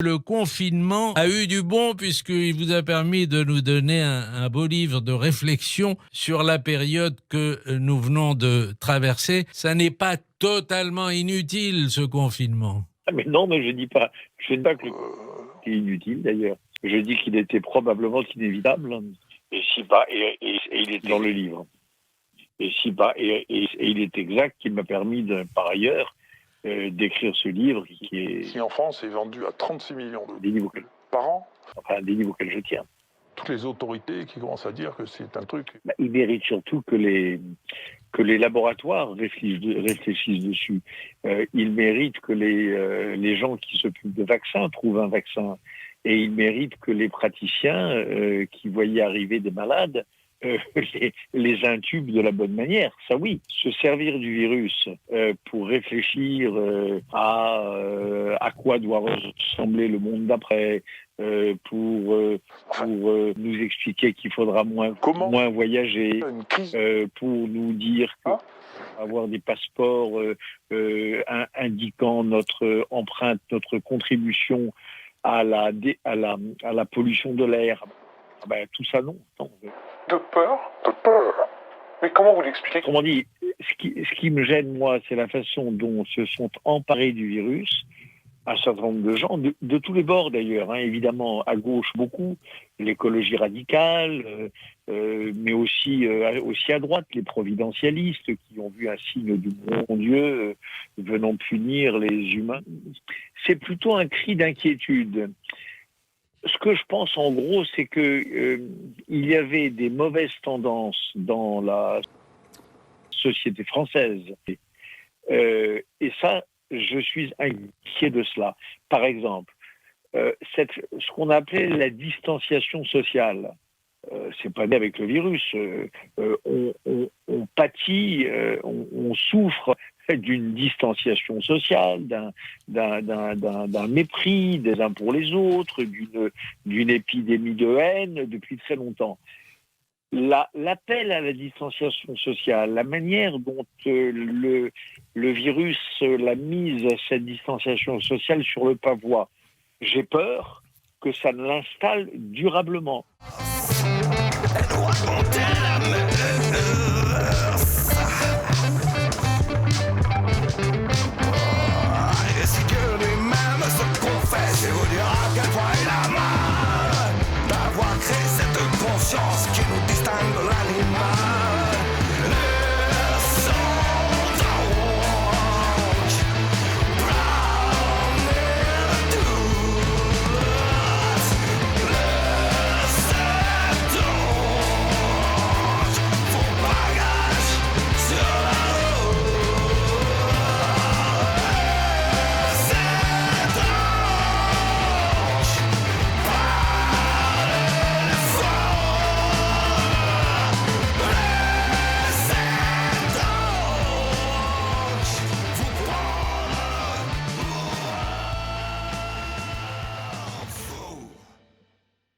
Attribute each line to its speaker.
Speaker 1: Le confinement a eu du bon puisqu'il vous a permis de nous donner un beau livre de réflexion sur la période que nous venons de traverser. Ça n'est pas totalement inutile, ce confinement.
Speaker 2: Ah mais non, mais je dis pas que c'est inutile d'ailleurs. Je dis qu'il était probablement inévitable. Et si pas, et il est dans le livre. Et si pas, et il est exact qu'il m'a permis par ailleurs d'écrire ce livre
Speaker 3: qui en France est vendu à 36 millions
Speaker 2: des livres
Speaker 3: par an.
Speaker 2: Enfin, des livres auxquels je tiens.
Speaker 3: Toutes les autorités qui commencent à dire que c'est un truc.
Speaker 2: Il mérite surtout que les laboratoires réfléchissent dessus. Il mérite que les gens qui s'occupent de vaccins trouvent un vaccin. Et il mérite que les praticiens qui voyaient arriver des malades les intubent de la bonne manière. Ça oui, se servir du virus pour réfléchir à quoi doit ressembler le monde d'après, pour nous expliquer qu'il faudra moins voyager, pour nous dire avoir des passeports indiquant notre empreinte, notre contribution à la pollution de l'air. Tout ça, non.
Speaker 3: De peur. Mais comment vous l'expliquez?
Speaker 2: Autrement dit, ce qui me gêne, moi, c'est la façon dont se sont emparés du virus un certain nombre de gens, de tous les bords d'ailleurs, évidemment, à gauche beaucoup, l'écologie radicale, mais aussi à droite, les providentialistes qui ont vu un signe du bon Dieu venant punir les humains. C'est plutôt un cri d'inquiétude. Ce que je pense en gros, c'est que il y avait des mauvaises tendances dans la société française. Et ça, je suis inquiet de cela. Par exemple, ce qu'on appelait la distanciation sociale. C'est pas né avec le virus. On pâtit, on souffre d'une distanciation sociale, d'un mépris des uns pour les autres, d'une épidémie de haine depuis très longtemps. L'appel à la distanciation sociale, la manière dont le virus l'a mise, cette distanciation sociale, sur le pavois, j'ai peur que ça ne l'installe durablement.
Speaker 4: D'avoir créé cette conscience qui nous